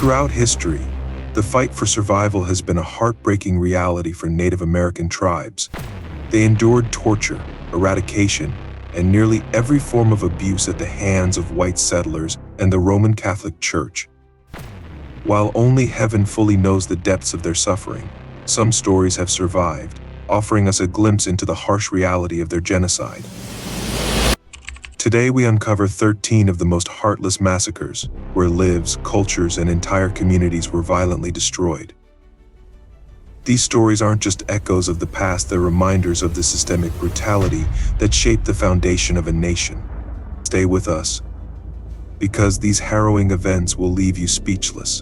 Throughout history, the fight for survival has been a heartbreaking reality for Native American tribes. They endured torture, eradication, and nearly every form of abuse at the hands of white settlers and the Roman Catholic Church. While only heaven fully knows the depths of their suffering, some stories have survived, offering us a glimpse into the harsh reality of their genocide. Today we uncover 13 of the most heartless massacres, where lives, cultures, and entire communities were violently destroyed. These stories aren't just echoes of the past, they're reminders of the systemic brutality that shaped the foundation of a nation. Stay with us, because these harrowing events will leave you speechless.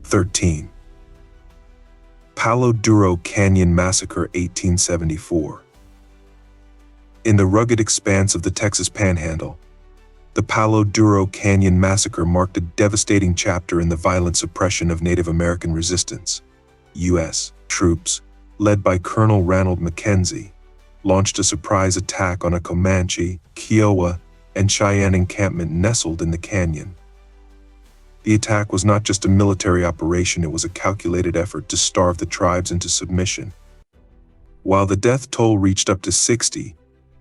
13. Palo Duro Canyon Massacre, 1874. In the rugged expanse of the Texas Panhandle, the Palo Duro Canyon Massacre marked a devastating chapter in the violent suppression of Native American resistance. U.S. troops, led by Colonel Ranald Mackenzie, launched a surprise attack on a Comanche, Kiowa, and Cheyenne encampment nestled in the canyon. The attack was not just a military operation, it was a calculated effort to starve the tribes into submission. While the death toll reached up to 60,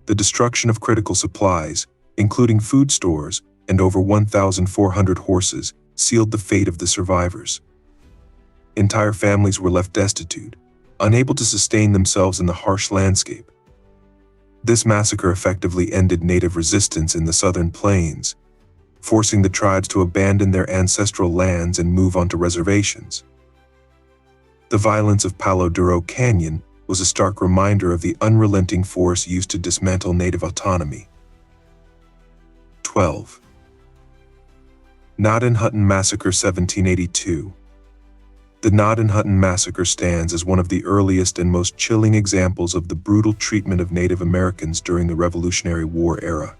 the destruction of critical supplies, including food stores and over 1,400 horses, sealed the fate of the survivors. Entire families were left destitute, unable to sustain themselves in the harsh landscape. This massacre effectively ended Native resistance in the southern plains, forcing the tribes to abandon their ancestral lands and move onto reservations. The violence of Palo Duro Canyon was a stark reminder of the unrelenting force used to dismantle Native autonomy. 12. Gnadenhutten Massacre, 1782. The Gnadenhutten Massacre stands as one of the earliest and most chilling examples of the brutal treatment of Native Americans during the Revolutionary War era.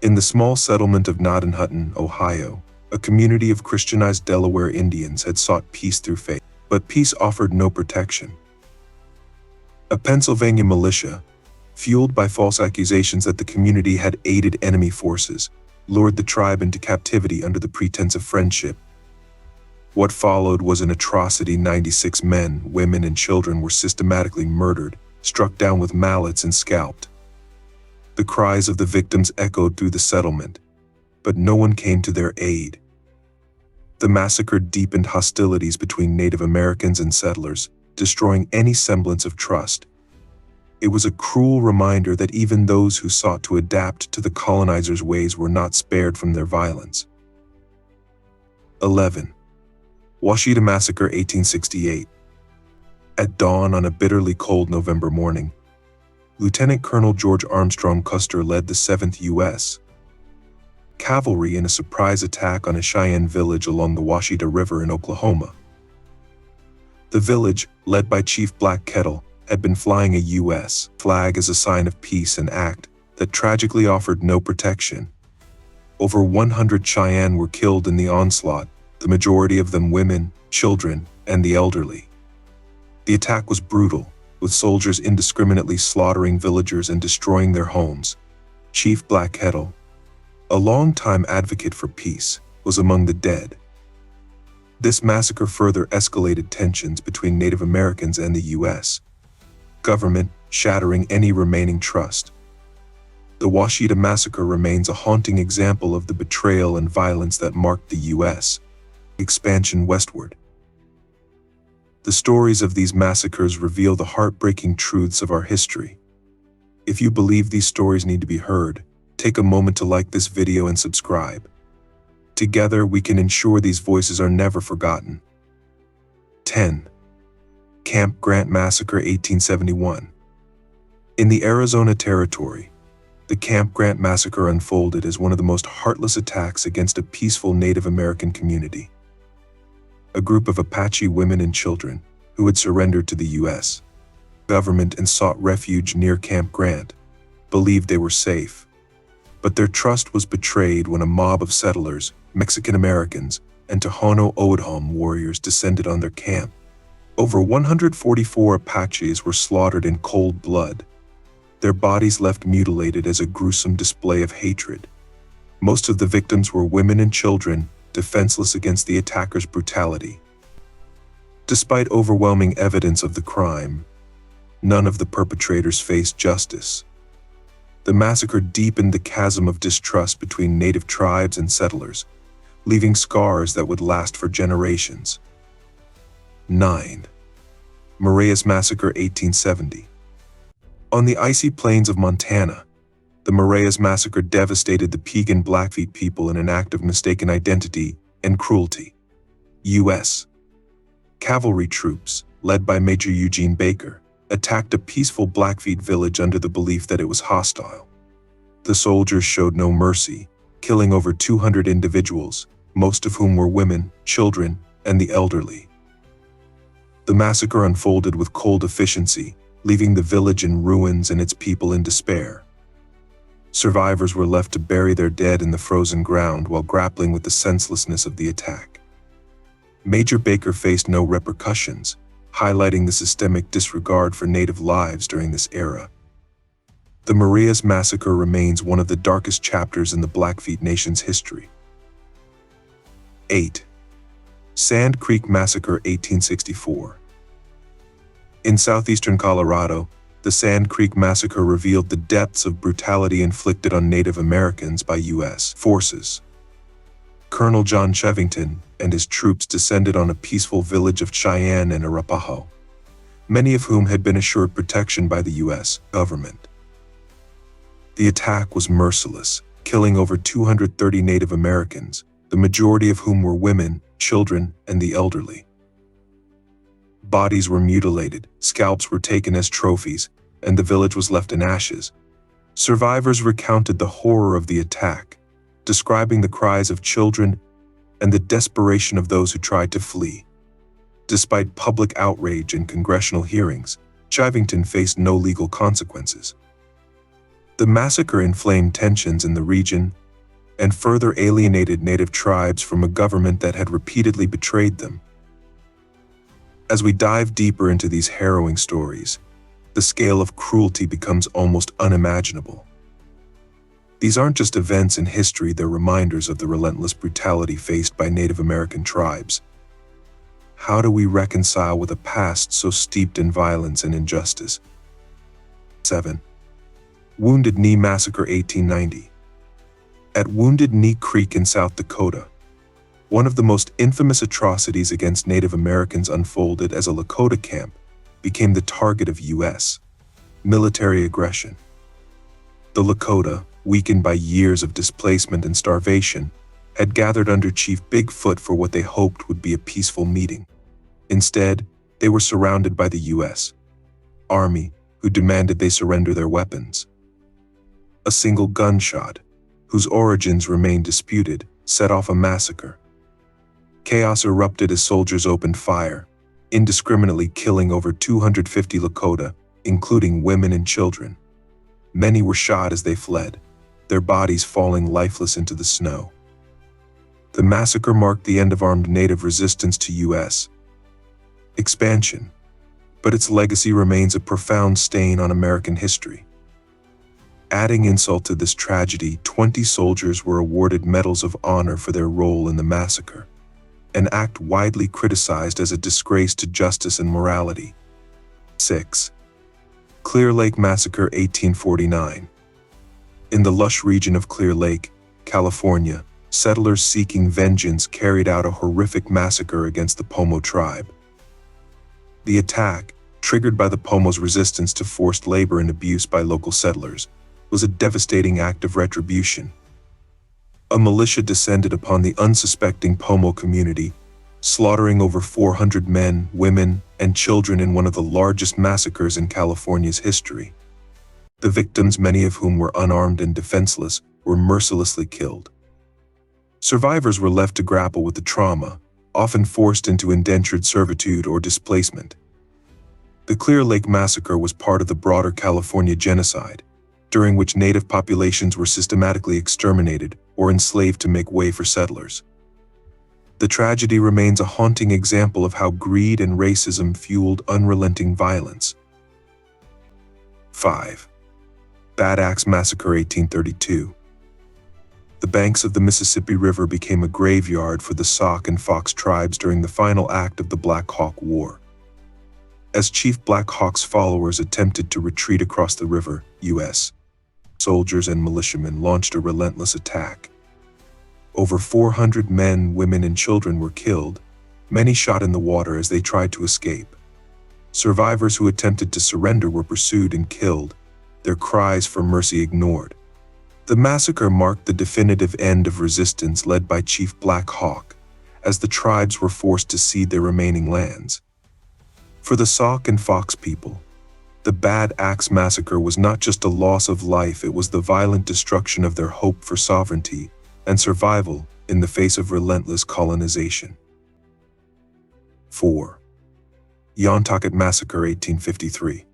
In the small settlement of Gnadenhutten, Ohio, a community of Christianized Delaware Indians had sought peace through faith, but peace offered no protection. A Pennsylvania militia, fueled by false accusations that the community had aided enemy forces, lured the tribe into captivity under the pretense of friendship. What followed was an atrocity. 96 men, women, and children were systematically murdered, struck down with mallets, and scalped. The cries of the victims echoed through the settlement, but no one came to their aid. The massacre deepened hostilities between Native Americans and settlers, destroying any semblance of trust. It was a cruel reminder that even those who sought to adapt to the colonizers' ways were not spared from their violence. 11. Washita Massacre, 1868. At dawn on a bitterly cold November morning, Lieutenant Colonel George Armstrong Custer led the 7th U.S. Cavalry in a surprise attack on a Cheyenne village along the Washita River in Oklahoma. The village, led by Chief Black Kettle, had been flying a U.S. flag as a sign of peace, an act that tragically offered no protection. Over 100 Cheyenne were killed in the onslaught, the majority of them women, children, and the elderly. The attack was brutal, with soldiers indiscriminately slaughtering villagers and destroying their homes. Chief Black Kettle, a longtime advocate for peace, was among the dead. This massacre further escalated tensions between Native Americans and the U.S. government, shattering any remaining trust. The Washita Massacre remains a haunting example of the betrayal and violence that marked the U.S. expansion westward. The stories of these massacres reveal the heartbreaking truths of our history. If you believe these stories need to be heard, take a moment to like this video and subscribe. Together, we can ensure these voices are never forgotten. 10. Camp Grant Massacre, 1871. In the Arizona Territory, the Camp Grant Massacre unfolded as one of the most heartless attacks against a peaceful Native American community. A group of Apache women and children, who had surrendered to the U.S. government and sought refuge near Camp Grant, believed they were safe. But their trust was betrayed when a mob of settlers, Mexican Americans, and Tohono O'odham warriors descended on their camp. Over 144 Apaches were slaughtered in cold blood, their bodies left mutilated as a gruesome display of hatred. Most of the victims were women and children, defenseless against the attackers' brutality. Despite overwhelming evidence of the crime, none of the perpetrators faced justice. The massacre deepened the chasm of distrust between native tribes and settlers, leaving scars that would last for generations. 9. Marias Massacre 1870. On the icy plains of Montana, the Marias Massacre devastated the Piegan Blackfeet people in an act of mistaken identity and cruelty. U.S. cavalry troops, led by Major Eugene Baker, attacked a peaceful Blackfeet village under the belief that it was hostile. The soldiers showed no mercy, killing over 200 individuals, most of whom were women, children, and the elderly. The massacre unfolded with cold efficiency, leaving the village in ruins and its people in despair. Survivors were left to bury their dead in the frozen ground while grappling with the senselessness of the attack. Major Baker faced no repercussions, highlighting the systemic disregard for native lives during this era. The Marias Massacre remains one of the darkest chapters in the Blackfeet Nation's history. 8. Sand Creek Massacre 1864. In southeastern Colorado, the Sand Creek Massacre revealed the depths of brutality inflicted on Native Americans by U.S. forces. Colonel John Chevington and his troops descended on a peaceful village of Cheyenne and Arapaho, many of whom had been assured protection by the U.S. government. The attack was merciless, killing over 230 Native Americans, the majority of whom were women, children, and the elderly. Bodies were mutilated, scalps were taken as trophies, and the village was left in ashes. Survivors recounted the horror of the attack, describing the cries of children and the desperation of those who tried to flee. Despite public outrage and congressional hearings, Chivington faced no legal consequences. The massacre inflamed tensions in the region and further alienated Native tribes from a government that had repeatedly betrayed them. As we dive deeper into these harrowing stories, the scale of cruelty becomes almost unimaginable. These aren't just events in history, they're reminders of the relentless brutality faced by Native American tribes. How do we reconcile with a past so steeped in violence and injustice? 7. Wounded Knee Massacre 1890. At Wounded Knee Creek in South Dakota, one of the most infamous atrocities against Native Americans unfolded as a Lakota camp became the target of U.S. military aggression. The Lakota, weakened by years of displacement and starvation, had gathered under Chief Bigfoot for what they hoped would be a peaceful meeting. Instead, they were surrounded by the U.S. Army, who demanded they surrender their weapons. A single gunshot, whose origins remain disputed, set off a massacre. Chaos erupted as soldiers opened fire, indiscriminately killing over 250 Lakota, including women and children. Many were shot as they fled, their bodies falling lifeless into the snow. The massacre marked the end of armed Native resistance to U.S. expansion, but its legacy remains a profound stain on American history. Adding insult to this tragedy, 20 soldiers were awarded medals of honor for their role in the massacre, an act widely criticized as a disgrace to justice and morality. 6. Clear Lake Massacre 1849. In the lush region of Clear Lake, California, settlers seeking vengeance carried out a horrific massacre against the Pomo tribe. The attack, triggered by the Pomo's resistance to forced labor and abuse by local settlers, was a devastating act of retribution. A militia descended upon the unsuspecting Pomo community, slaughtering over 400 men, women, and children in one of the largest massacres in California's history. The victims, many of whom were unarmed and defenseless, were mercilessly killed. Survivors were left to grapple with the trauma, often forced into indentured servitude or displacement. The Clear Lake Massacre was part of the broader California genocide, during which Native populations were systematically exterminated or enslaved to make way for settlers. The tragedy remains a haunting example of how greed and racism fueled unrelenting violence. 5. Bad Axe Massacre 1832. The banks of the Mississippi River became a graveyard for the Sauk and Fox tribes during the final act of the Black Hawk War. As Chief Black Hawk's followers attempted to retreat across the river, U.S. soldiers and militiamen launched a relentless attack. Over 400 men, women, and children were killed, many shot in the water as they tried to escape. Survivors who attempted to surrender were pursued and killed, their cries for mercy ignored. The massacre marked the definitive end of resistance led by Chief Black Hawk, as the tribes were forced to cede their remaining lands. For the Sauk and Fox people, the Bad Axe Massacre was not just a loss of life, it was the violent destruction of their hope for sovereignty and survival in the face of relentless colonization. 4. Yontocket Massacre 1853.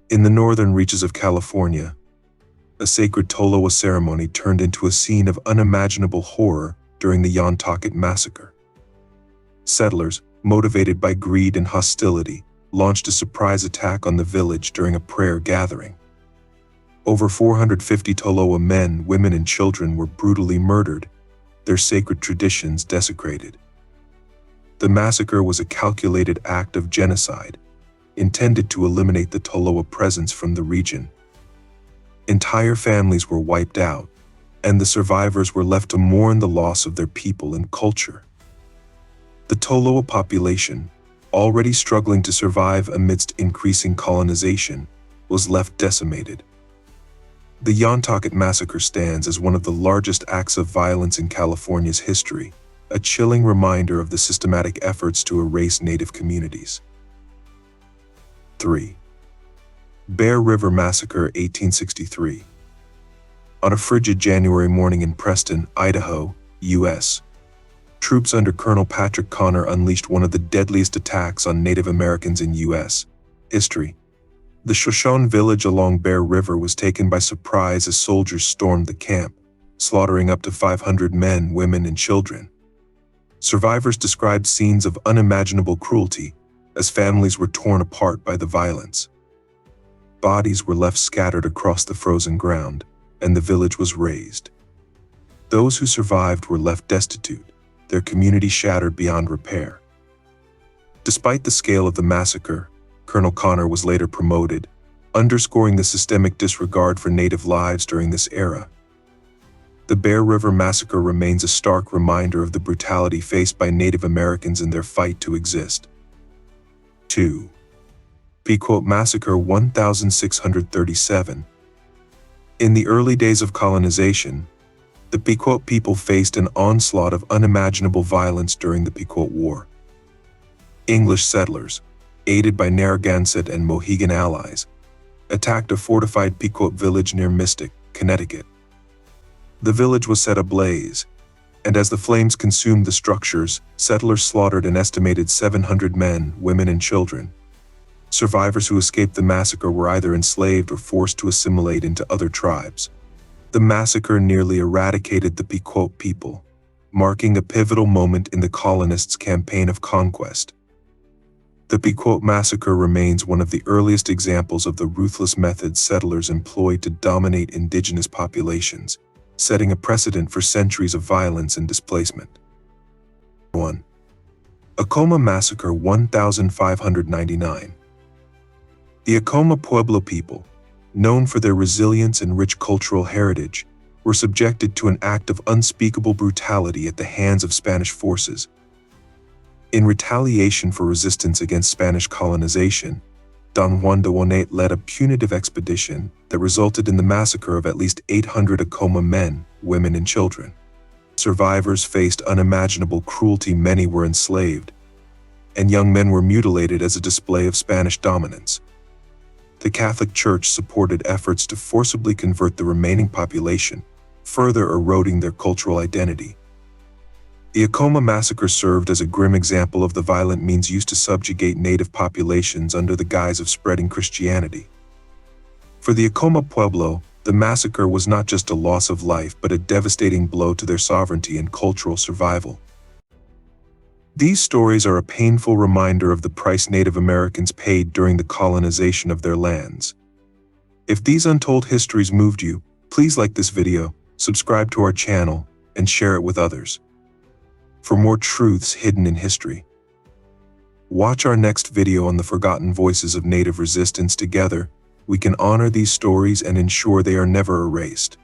In the northern reaches of California, a sacred Tolowa ceremony turned into a scene of unimaginable horror during the Yontocket Massacre. Settlers, motivated by greed and hostility, launched a surprise attack on the village during a prayer gathering. Over 450 Tolowa men, women, and children were brutally murdered, their sacred traditions desecrated. The massacre was a calculated act of genocide, intended to eliminate the Tolowa presence from the region. Entire families were wiped out, and the survivors were left to mourn the loss of their people and culture. The Tolowa population, already struggling to survive amidst increasing colonization, was left decimated. The Yontocket Massacre stands as one of the largest acts of violence in California's history, a chilling reminder of the systematic efforts to erase Native communities. 3. Bear River Massacre 1863. On a frigid January morning in Preston, Idaho, U.S., troops under Colonel Patrick Connor unleashed one of the deadliest attacks on Native Americans in U.S. history. The Shoshone village along Bear River was taken by surprise as soldiers stormed the camp, slaughtering up to 500 men, women, and children. Survivors described scenes of unimaginable cruelty as families were torn apart by the violence. Bodies were left scattered across the frozen ground, and the village was razed. Those who survived were left destitute, their community shattered beyond repair. Despite the scale of the massacre, Colonel Connor was later promoted, underscoring the systemic disregard for Native lives during this era. The Bear River Massacre remains a stark reminder of the brutality faced by Native Americans in their fight to exist. 2. Pequot Massacre 1637. In the early days of colonization, the Pequot people faced an onslaught of unimaginable violence during the Pequot War. English settlers, aided by Narragansett and Mohegan allies, attacked a fortified Pequot village near Mystic, Connecticut. The village was set ablaze, and as the flames consumed the structures, settlers slaughtered an estimated 700 men, women, and children. Survivors who escaped the massacre were either enslaved or forced to assimilate into other tribes. The massacre nearly eradicated the Pequot people, marking a pivotal moment in the colonists' campaign of conquest. The Pequot Massacre remains one of the earliest examples of the ruthless methods settlers employed to dominate indigenous populations, setting a precedent for centuries of violence and displacement. 1. Acoma Massacre 1599. The Acoma Pueblo people, known for their resilience and rich cultural heritage, were subjected to an act of unspeakable brutality at the hands of Spanish forces. In retaliation for resistance against Spanish colonization, Don Juan de Wonet led a punitive expedition that resulted in the massacre of at least 800 Acoma men, women, and children. Survivors faced unimaginable cruelty, many were enslaved, and young men were mutilated as a display of Spanish dominance. The Catholic Church supported efforts to forcibly convert the remaining population, further eroding their cultural identity. The Acoma Massacre served as a grim example of the violent means used to subjugate native populations under the guise of spreading Christianity. For the Acoma Pueblo, the massacre was not just a loss of life but a devastating blow to their sovereignty and cultural survival. These stories are a painful reminder of the price Native Americans paid during the colonization of their lands. If these untold histories moved you, please like this video, subscribe to our channel, and share it with others. For more truths hidden in history. Watch our next video on the forgotten voices of Native resistance. Together, we can honor these stories and ensure they are never erased.